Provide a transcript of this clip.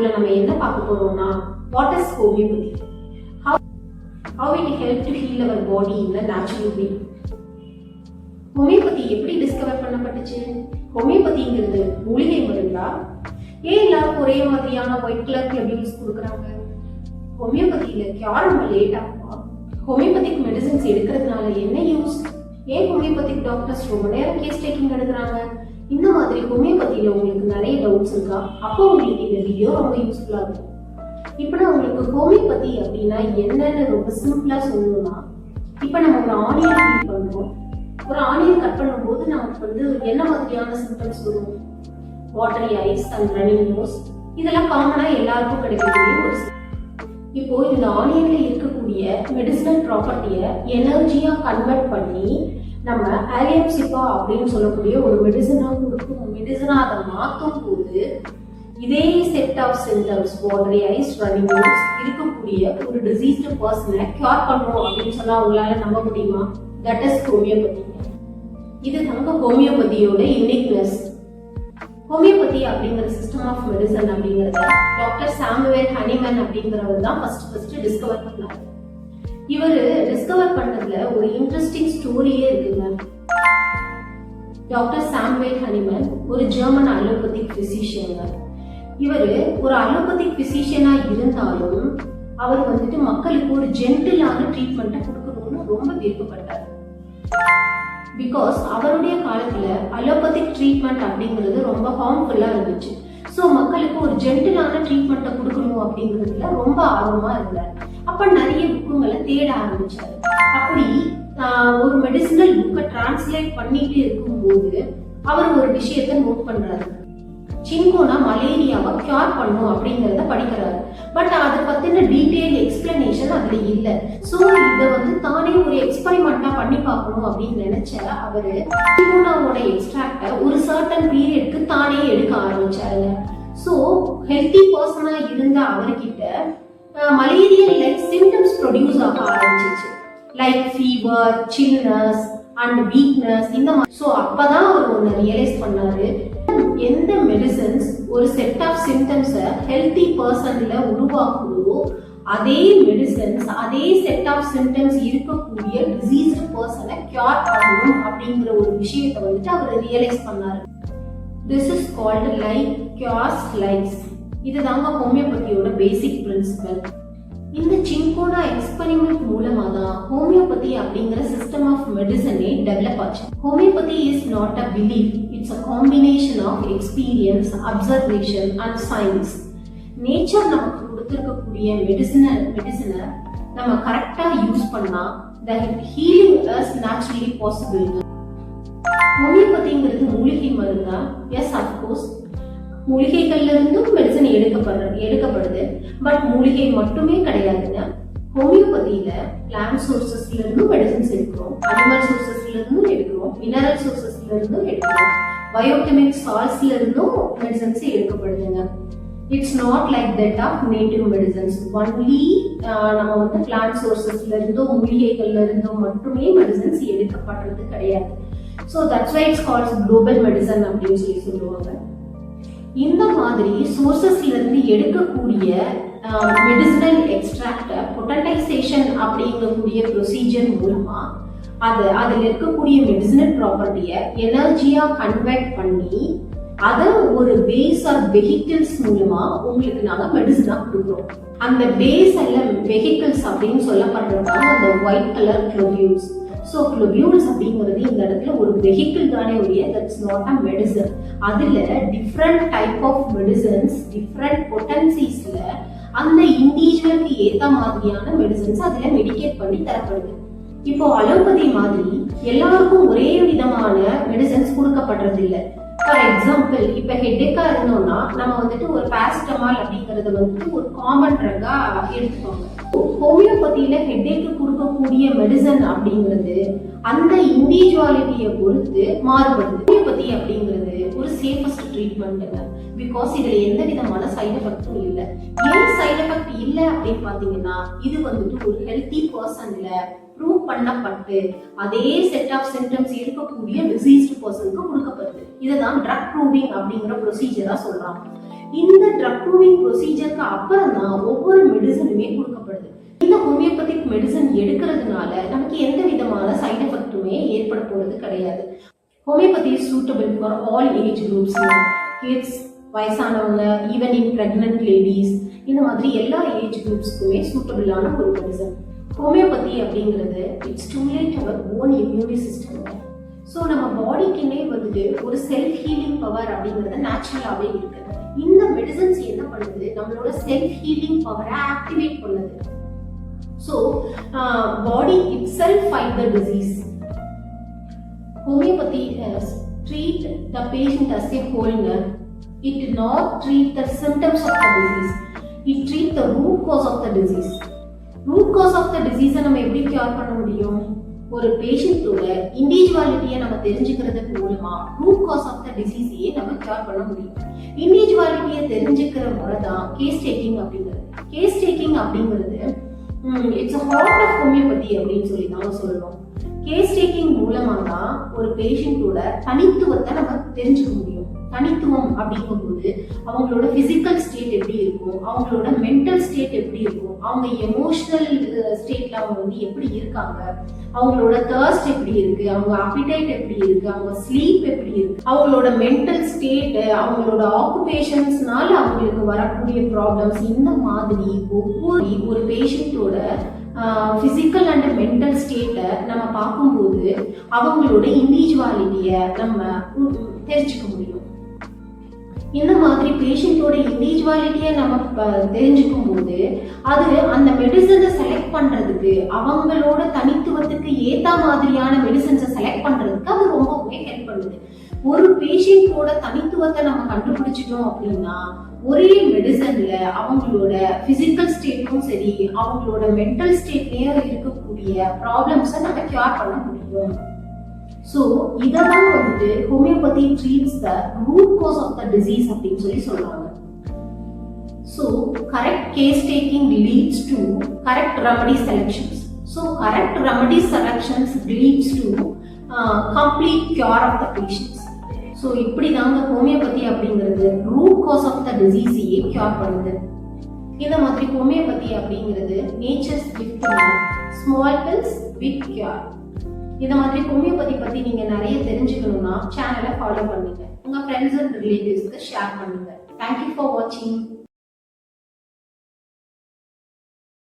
வீடியோல நம்ம என்ன பார்க்க போறோம்னா what is homeopathy, how it help to heal our body in a natural way. Homeopathy எப்படி டிஸ்கவர் பண்ணப்பட்டுச்சு? ஹோமியோபதிங்கிறது மூலிகை மருந்தா? ஏன் எல்லாரும் ஒரே மாதிரியான ஒயிட் கலர் கிளபியூல்ஸ் கொடுக்குறாங்க? ஹோமியோபதியில கியூர் ரொம்ப லேட் ஆகுமா? ஹோமியோபதிக் மெடிசன்ஸ் எடுக்கிறதுனால என்ன யூஸ்? ஏன் ஹோமியோபதிக் டாக்டர்ஸ் ரொம்ப நேரம் கேஸ் டேக்கிங் எடுக்கிறாங்க? இந்த மாதிரி ஹோமியோபதியில உங்களுக்கு நிறைய டவுட்ஸ் இருக்கா? அப்போ உங்களுக்கு இந்த வீடியோ ரொம்ப யூஸ்ஃபுல்லா இருக்கும். இப்போ நான் உங்களுக்கு ஹோமியோபதி அப்படின்னா என்னன்னு ரொம்ப சிம்பிளா சொல்லணும்னா, இப்போ நம்ம ஒரு ஆனியன் ஃபீல் பண்றோம். ஒரு ஆனியன் கட் பண்ணும்போது நமக்கு என்ன மாதிரியான சிம்டம்ஸ் வரும்? Watery eyes and running nose, இதெல்லாம் காமனா எல்லாருக்கும் கிடைக்கக்கூடிய ஒரு. இப்போ இந்த ஆனியன்ல இருக்கக்கூடிய மெடிசினல் ப்ராப்பர்ட்டியை எனர்ஜியா கன்வெர்ட் பண்ணி நம்ம ஆலியப்சிபா அப்படின்னு சொல்லக்கூடிய ஒரு மெடிசனா கொடுக்கும். மெடிசனா அதை மாற்றும் போது இதே set of symptoms, watery eyes, running nose இருக்கக்கூடிய ஒரு டிசீஸ்டு பர்சனை கியூர் பண்ணுவோம் அப்படின்னு சொன்னா உங்களால நம்ப முடியுமா? That is homeopathy. இது தாங்க ஹோமியோபதியோட யூனிக்னஸ். ஹோமியோபதி அப்படிங்கிற சிஸ்டம் ஆஃப் மெடிசன் அப்படிங்கறத டாக்டர் சாமுவேல் ஹனிமன் அப்படிங்கிறவர் தான் ஃபர்ஸ்ட் டிஸ்கவர் பண்ணாரு. இவர் டிஸ்கவர் பண்ணதுல ஒரு இன்ட்ரெஸ்டிங் ஸ்டோரியே இருக்குங்க. டாக்டர் சாமுவேல் ஹனிமன் ஒரு ஜெர்மன் அலோபதிக் பிசிஷியன். இவர் ஒரு அலோபதிக் பிசிஷியனா இருந்தாலும் அவர் மக்களுக்கு ஒரு ஜென்டிலான ட்ரீட்மெண்ட்டை கொடுக்கணும்னு ரொம்ப விருப்பப்பட்டார். பிகாஸ் அவருடைய காலத்துல அலோபதிக் ட்ரீட்மெண்ட் அப்படிங்கிறது ரொம்ப ஹார்ம்ஃபுல்லா இருந்துச்சு. ஸோ மக்களுக்கு ஒரு ஜென்டிலான ட்ரீட்மெண்ட்டை கொடுக்கணும் அப்படிங்கிறதுல ரொம்ப ஆர்வமா இருந்தார். அப்ப நிறைய புக்குங்களை தேட ஆரம்பிச்சாரு. அப்படி ஒரு மெடிசினல் புக்கை டிரான்ஸ்லேட் பண்ணிட்டு இருக்கும்போது அவர் ஒரு விஷயத்த நோட் பண்றாரு. சின்கோனா மலேரியாவை கியூர் பண்ணும் அப்படிங்கறத படிக்கிறாரு. பட் அதை பத்தின டீடைல் எக்ஸ்பிளனேஷன் அதுல இல்ல. சோ இத தானே ஒரு எக்ஸ்பெரிமெண்டா பண்ணி பார்க்கணும் அப்படின்னு நினைச்ச அவரு சின்கோனாவோட எக்ஸ்ட்ராக்ட ஒரு சர்டன் பீரியட்க்கு தானே எடுக்க ஆரம்பிச்சாருங்க. சோ ஹெல்தி பர்சனா இருந்த அவர்கிட்ட மலேரியல் லைக் சிம்டம்ஸ் ப்ரொடியூஸ் ஆக ஆரம்பிச்சிச்சு. Like fever, chillness and weakness இந்த மாதிரி. சோ அப்பதான் அவர் ஒன்னு ரியலைஸ் பண்ணாரு. எந்த மெடிசன்ஸ் ஒரு செட் ஆஃப் சிம்டம்ஸை ஹெல்தி பர்சன்ல உருவாக்குதோ அதே மெடிசன்ஸ் அதே செட் ஆஃப் சிம்டம்ஸ் இருக்கக்கூடிய டிசீஸ்டு பர்சனை கியூர் பண்ணணும் அப்படிங்கிற ஒரு விஷயத்தை அவர் ரியலைஸ் பண்ணாரு. This is called like cures likes. இதுதாங்க ஹோமியோபதியோட பேசிக் பிரின்சிபல். இந்த சின்கோனா எக்ஸ்பெரிமெண்ட் மூலமா தான் ஹோமியோபதி அப்படிங்கிற சிஸ்டம் ஆஃப் மெடிசனே டெவலப் ஆச்சு. Homeopathy is not a belief, it's a combination of experience, observation and science. Nature நமக்கு கொடுத்திருக்கக்கூடிய மெடிசனை நம்ம கரெக்டா யூஸ் பண்ணா the healing is naturally possible. ஹோமியோபதிங்கிறது மூலிகை மருந்தா? S, of course. மூலிகைகள்ல இருந்தும் மெடிசன் எடுக்கப்படுது. பட் மூலிகை மட்டுமே கிடையாதுங்க. ஹோமியோபதியில பிளான்ட் சோர்சஸ்ல இருந்தும் மெடிசன்ஸ் எடுக்கிறோம், அனிமல் சோர்சஸ்ல இருந்தும் எடுக்கிறோம், மினரல் சோர்சஸ்ல இருந்தும் எடுக்கிறோம், பயோகெமிக் சால்ட்ஸ்ல இருந்தும் மெடிசன்ஸ் எடுக்கப்படுதுங்க. It's not like that of native medicines. Only நம்ம பிளான்ட் சோர்சஸ்ல இருந்தும் மூலிகைகள்ல இருந்தும் மட்டுமே மெடிசன்ஸ் எடுக்கப்படுறது கிடையாது. So that's why it's called global medicine அப்படின்னு சொல்லுவாங்க. இந்த மாதிரி சோர்சஸ்ல இருந்து எடுக்கக்கூடிய மெடிசினல் எக்ஸ்ட்ராக்ட பொட்டன்டைசேஷன் அப்படிங்கக்கூடிய ப்ரொசீஜர் மூலமா அதுல இருக்கக்கூடிய மெடிசினல் ப்ராப்பர்ட்டியை எனர்ஜியா கன்வெர்ட் பண்ணி அதை ஒரு பேஸ் ஆர் வெஹிக்கிள்ஸ் மூலமா உங்களுக்கு நாங்க மெடிசனா கொடுக்குறோம். அந்த பேஸ் எல்லாம் வெஹிக்கிள்ஸ் அப்படின்னு சொல்லப்படுறதுனால அந்த white colour globules. So globules அப்படிங்கிறது இந்த இடத்துல ஒரு வெஹிக்கிள் தானே ஒழிய தட்ஸ் நாட் அ மெடிசன். அதுல different type of medicines different பொட்டன்சிஸ்ல அந்த இண்டிவிஜுவலுக்கு ஏத்த மாதிரியான மெடிசன்ஸ் அதுல மெடிகேட் பண்ணி தரப்படுது. இப்போ அலோபதி மாதிரி எல்லாருக்கும் ஒரே விதமான மெடிசன்ஸ் கொடுக்கப்படுறது இல்லை. ஃபார் எக்ஸாம்பிள், இப்ப ஹெட்டேக்கா இருந்தோம்னா நம்ம ஒரு பாராசிட்டமால் அப்படிங்கறது ஒரு காமன் ட்ரக்கா எடுத்துக்கோங்க. ஹோமியோபதியில ஹெட்டேக்கு கொடுக்கக்கூடிய மெடிசன் அப்படிங்கிறது அந்த இண்டிவிஜுவாலிட்டியை பொறுத்து மாறுபடுது. ஹோமியோபதி அப்படிங்கிறது ஒரு சேஃபஸ்ட் ட்ரீட்மெண்ட். பிகாஸ் இதுல எந்த விதமான சைடு எஃபெக்டும் இல்லை. ஏன் சைடு எஃபெக்ட் இல்லை அப்படின்னு பாத்தீங்கன்னா, இது ஒரு ஹெல்தி பர்சன்ல ப்ரூவ் பண்ணப்பட்டு அதே செட் ஆஃப் சிம்டம்ஸ் இருக்கக்கூடிய டிசீஸ்டு பர்சனுக்கு கொடுக்கப்படுது. இதுதான் ட்ரக் ப்ரூவிங் அப்படிங்கிற ப்ரொசீஜரா சொல்றாங்க. இந்த ட்ரக் ப்ரூவிங் ப்ரொசீஜருக்கு அப்புறம் தான் ஒவ்வொரு மெடிசனுமே கொடுக்கப்படுது. இந்த ஹோமியோபதிக் மெடிசன் எடுக்கிறதுனால நமக்கு எந்த விதமான சைடு எஃபெக்ட்டுமே ஏற்பட போறது கிடையாது. Homeopathy is suitable for all age groups, kids, வயசானவங்க, ஈவன் இன் பிரெக்னன்ட் லேடிஸ், இந்த மாதிரி எல்லா ஏஜ் குரூப்ஸ்க்குமே சூட்டபிளான ஒரு மெடிசன். ஹோமியோபதி அப்படிங்கிறது it's stimulate our own immune system. So நம்ம பாடிக்குன்னே வந்துட்டு ஒரு செல்ஃப் ஹீலிங் பவர் அப்படிங்கிறது நேச்சுரலாகவே இருக்கு. இந்த மெடிசன்ஸ் என்ன பண்ணுது, நம்மளோட செல்ஃப் ஹீலிங் பவரை ஆக்டிவேட் பண்ணுது. So body it self fight the disease. Homeopathy treat the patient as a whole. It did not treat the symptoms of the disease. It treat the root cause of the disease. Root cause of the disease நம்ம எப்படி cure பண்ண முடியும்? ஒரு பேஷண்டோட இண்டிவிஜுவாலிட்டியை நம்ம தெரிஞ்சுக்கிறதுக்கு மூலமா root cause of the டிசீஸையே நம்ம கியூர் பண்ண முடியும். இண்டிவிஜுவாலிட்டியை தெரிஞ்சுக்கிற முறை தான் கேஸ் டேக்கிங் அப்படிங்கிறது. கேஸ் டேக்கிங் அப்படிங்கிறது it's a heart of homeopathy அப்படின்னு சொல்லி தான் சொல்லணும். கேஸ் டேக்கிங் மூலமா தான் ஒரு பேஷண்டோட தனித்துவத்தை நம்ம தெரிஞ்சுக்க முடியும். தனித்துவம் அப்படிங்கும்போது அவங்களோட பிசிக்கல் ஸ்டேட் எப்படி இருக்கும், அவங்களோட மென்டல் ஸ்டேட் எப்படி இருக்கும், அவங்க எமோஷனல் ஸ்டேட்ல அவங்க வந்து எப்படி இருக்காங்க, அவங்களோட தர்ஸ்ட் எப்படி இருக்கு, அவங்க அப்பிடைட் எப்படி இருக்கு, அவங்க ஸ்லீப் எப்படி இருக்கு, அவங்களோட மென்டல் ஸ்டேட், அவங்களோட ஆக்குபேஷன்ஸ்னால அவங்களுக்கு வரக்கூடிய ப்ராப்ளம்ஸ், இந்த மாதிரி ஒவ்வொரு ஒரு பேஷண்டோட பிசிக்கல் அண்ட் மென்டல் ஸ்டேட்டை நம்ம பார்க்கும்போது அவங்களோட இண்டிவிஜுவாலிட்டியை நம்ம தெரிஞ்சுக்க முடியும். இந்த மாதிரி பேஷண்டோட இண்டிவிஜுவாலிட்டியை நம்ம தெரிஞ்சுக்கும் போது அது அந்த மெடிசனை செலக்ட் பண்றதுக்கு, அவங்களோட தனித்துவத்துக்கு ஏத்த மாதிரியான மெடிசன்ஸை செலக்ட் பண்றதுக்கு அது ரொம்பவே ஹெல்ப் பண்ணுது. ஒரு பேஷண்டோட தனித்துவத்தை நம்ம கண்டுபிடிச்சிட்டோம் அப்படின்னா ஒரே மெடிசன்ல அவங்களோட பிசிக்கல் ஸ்டேட்டும் சரி, அவங்களோட மென்டல் ஸ்டேட்லயும் இருக்கக்கூடிய ப்ராப்ளம்ஸை நம்ம கியூர் பண்ண முடியும். ஸோ இதெல்லாம் வந்துட்டு homoeopathy treats the root cause of the disease அப்படின்னு சொல்லி சொல்றாங்க. So correct case taking leads to correct remedy selections. So correct remedy selections leads to complete cure of the patients. So இப்படி தாங்க homoeopathy அப்படிங்கிறது root cause of the டிசீஸையே cure பண்ணுது. இந்த மாதிரி ஹோமியோபதி அப்படிங்கிறது nature's gift, small pills big cure. இந்த மாதிரி ஹோமியோபதி பத்தி நீங்க நிறைய தெரிஞ்சுக்கணும்னா சேனலை ஃபாலோ பண்ணுங்க, உங்க ஃப்ரெண்ட்ஸ் அண்ட் ரிலேட்டிவ்ஸ்க்கு ஷேர் பண்ணுங்க. தேங்க்யூ ஃபார் வாட்சிங்.